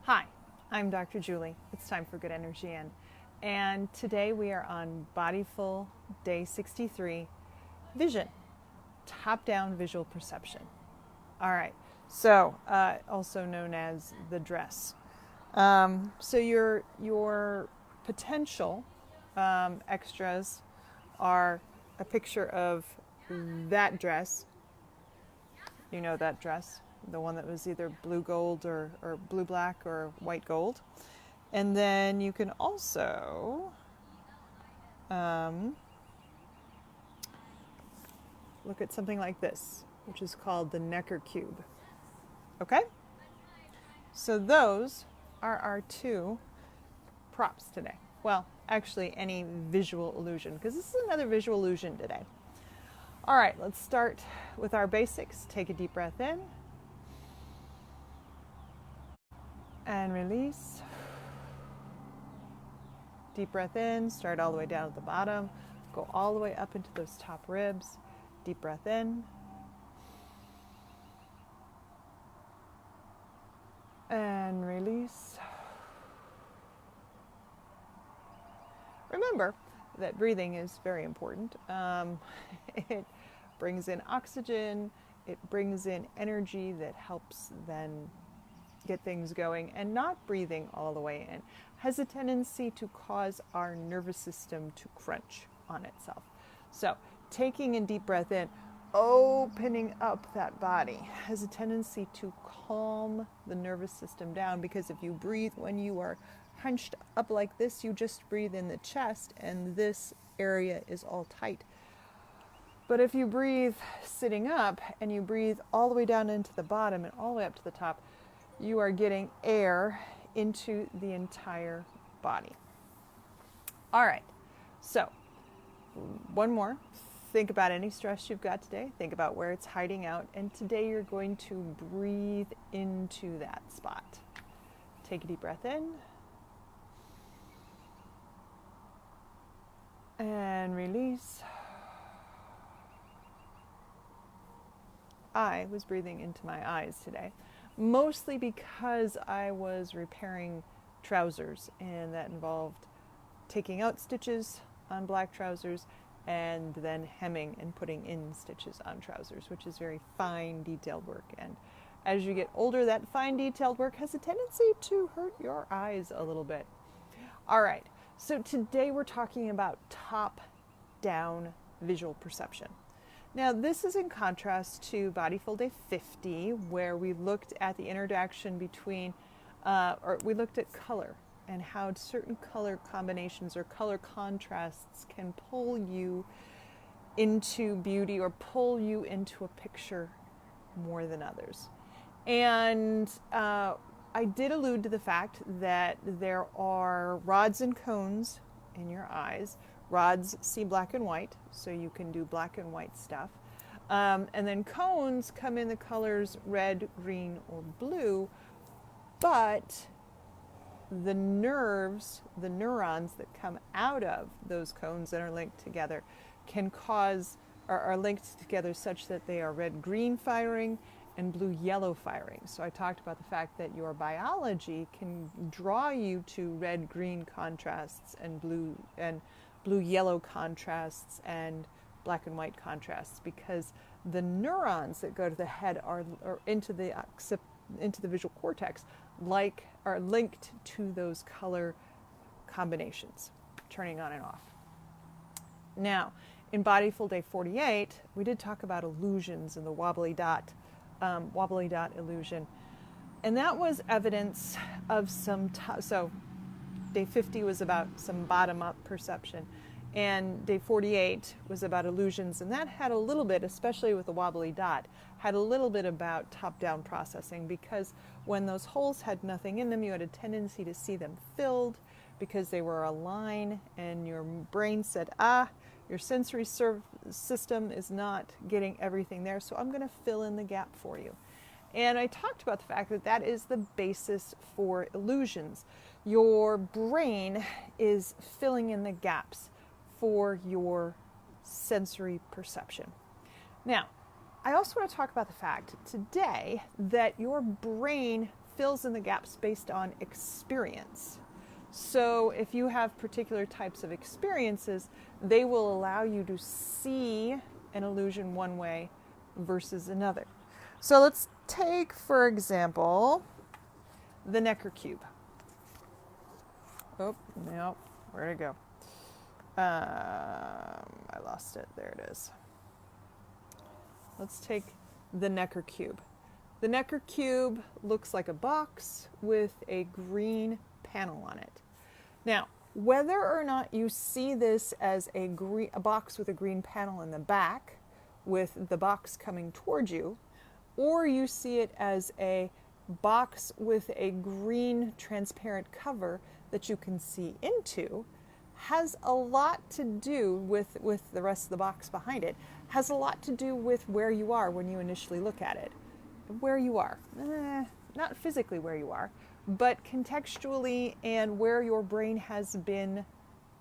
Hi, I'm Dr. Julie. It's time for Good Energy In. And today we are on Bodyful Day 63, Vision, Top-Down Visual Perception. All right, so also known as the dress. So your potential extras are a picture of that dress. You know that dress, the one that was either blue gold or blue black or white gold. And then you can also look at something like this, which is called the Necker cube. Okay? So those are our two props today. Well, actually any visual illusion, because this is another visual illusion today. All right, let's start with our basics. Take a deep breath in and release. Deep breath in, start all the way down at the bottom, go all the way up into those top ribs. Deep breath in. And release. Remember that breathing is very important. It brings in oxygen, it brings in energy that helps then get things going, and not breathing all the way in has a tendency to cause our nervous system to crunch on itself. So taking a deep breath in, opening up that body has a tendency to calm the nervous system down, because if you breathe when you are hunched up like this, you just breathe in the chest and this area is all tight. But if you breathe sitting up and you breathe all the way down into the bottom and all the way up to the top, you are getting air into the entire body. All right, so one more. Think about any stress you've got today. Think about where it's hiding out. And today you're going to breathe into that spot. Take a deep breath in. And release. I was breathing into my eyes today, mostly because I was repairing trousers, and that involved taking out stitches on black trousers and then hemming and putting in stitches on trousers, which is very fine, detailed work. And as you get older, that fine, detailed work has a tendency to hurt your eyes a little bit. All right, so today we're talking about top-down visual perception. Now, this is in contrast to Bodyful Day 50, where we looked at the interaction between, or we looked at color and how certain color combinations or color contrasts can pull you into beauty or pull you into a picture more than others. And I did allude to the fact that there are rods and cones in your eyes. Rods see black and white, so you can do black and white stuff. And then cones come in the colors red, green, or blue, but the nerves, the neurons that come out of those cones that are linked together can cause, or are linked together such that they are red-green firing and blue-yellow firing. So I talked about the fact that your biology can draw you to red-green contrasts and blue-yellow contrasts and black and white contrasts, because the neurons that go to the head or into the visual cortex are linked to those color combinations, turning on and off. Now, in Bodyful Day 48, we did talk about illusions and the wobbly dot illusion, and that was evidence of some. So, Day 50 was about some bottom-up perception, and Day 48 was about illusions, and that had a little bit, especially with the wobbly dot, had a little bit about top-down processing, because when those holes had nothing in them, you had a tendency to see them filled because they were a line, and your brain said, your sensory system is not getting everything there, so I'm going to fill in the gap for you. And I talked about the fact that that is the basis for illusions. Your brain is filling in the gaps for your sensory perception. Now, I also want to talk about the fact today that your brain fills in the gaps based on experience. So if you have particular types of experiences, they will allow you to see an illusion one way versus another. So let's take, for example, the Necker cube. Oh, no, where'd it go? I lost it. There it is. Let's take the Necker cube. The Necker cube looks like a box with a green panel on it. Now, whether or not you see this as a box with a green panel in the back, with the box coming towards you, or you see it as a box with a green transparent cover that you can see into, has a lot to do with the rest of the box behind it, has a lot to do with where you are when you initially look at it. Where you are. Not physically where you are, but contextually and where your brain has been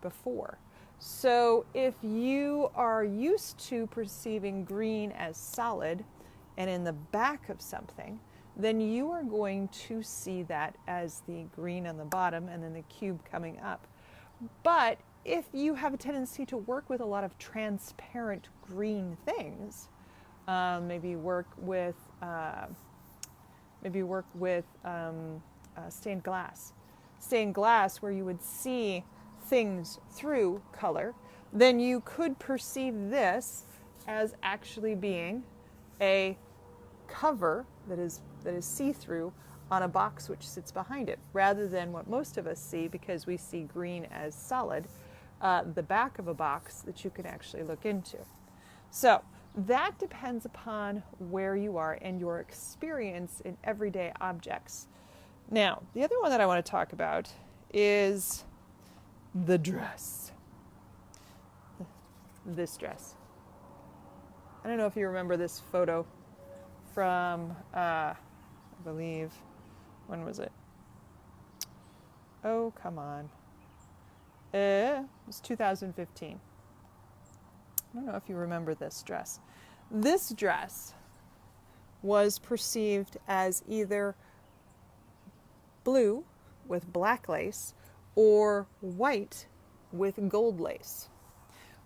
before. So if you are used to perceiving green as solid and in the back of something, then you are going to see that as the green on the bottom and then the cube coming up. But if you have a tendency to work with a lot of transparent green things, maybe work with stained glass where you would see things through color, then you could perceive this as actually being a cover that is see-through on a box which sits behind it, rather than what most of us see, because we see green as solid, the back of a box that you can actually look into. So that depends upon where you are and your experience in everyday objects. Now, the other one that I want to talk about is the dress. This dress. I don't know if you remember this photo from, I believe, when was it? Oh, come on. It was 2015. I don't know if you remember this dress. This dress was perceived as either blue with black lace or white with gold lace,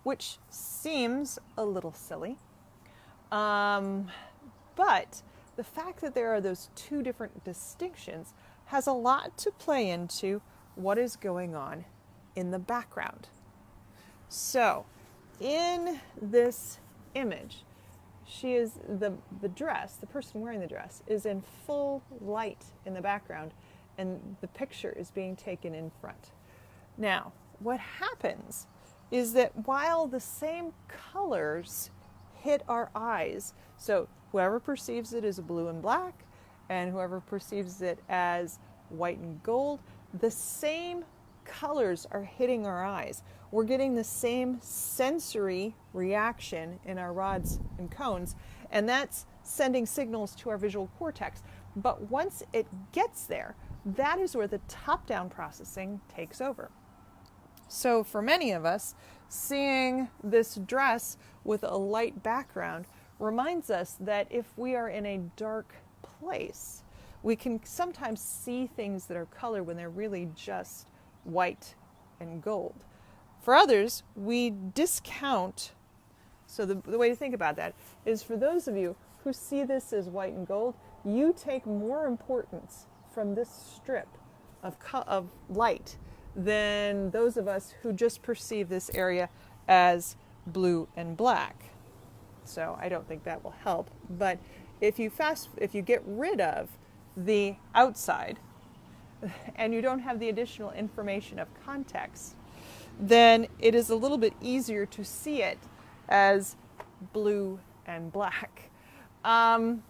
which seems a little silly. But the fact that there are those two different distinctions has a lot to play into what is going on in the background. So, in this image, she is the dress, the person wearing the dress, is in full light in the background, and the picture is being taken in front. Now, what happens is that while the same colors hit our eyes, so whoever perceives it as blue and black, and whoever perceives it as white and gold, the same colors are hitting our eyes. We're getting the same sensory reaction in our rods and cones, and that's sending signals to our visual cortex. But once it gets there, that is where the top-down processing takes over. So for many of us, seeing this dress with a light background reminds us that if we are in a dark place, we can sometimes see things that are color when they're really just white and gold. For others, we discount. So the way to think about that is, for those of you who see this as white and gold, you take more importance from this strip of light than those of us who just perceive this area as blue and black. So I don't think that will help. But if you get rid of the outside and you don't have the additional information of context, then it is a little bit easier to see it as blue and black. But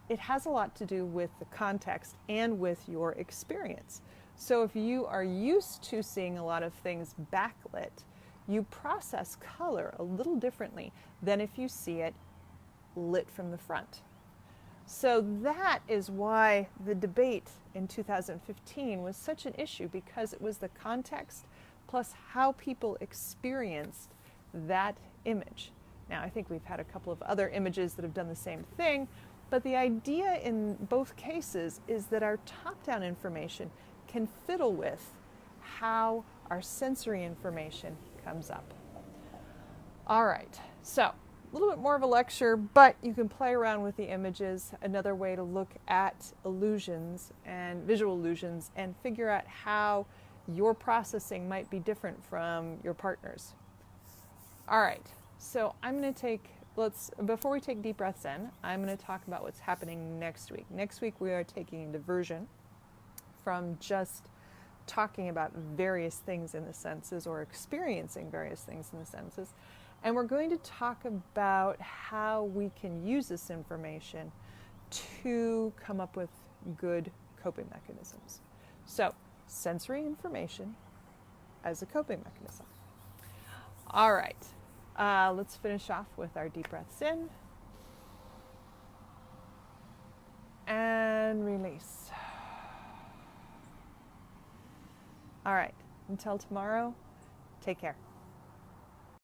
it has a lot to do with the context and with your experience. So if you are used to seeing a lot of things backlit, you process color a little differently than if you see it lit from the front. So that is why the debate in 2015 was such an issue, because it was the context plus how people experienced that image. Now, I think we've had a couple of other images that have done the same thing, But the idea in both cases is that our top-down information can fiddle with how our sensory information comes up. All right, so a little bit more of a lecture, but you can play around with the images, another way to look at illusions and visual illusions and figure out how your processing might be different from your partner's. All right, so I'm going to before we take deep breaths in, I'm going to talk about what's happening next week. Next week we are taking a diversion from just talking about various things in the senses or experiencing various things in the senses. And we're going to talk about how we can use this information to come up with good coping mechanisms. So, sensory information as a coping mechanism. All right, let's finish off with our deep breaths in and release. All right, until tomorrow, take care.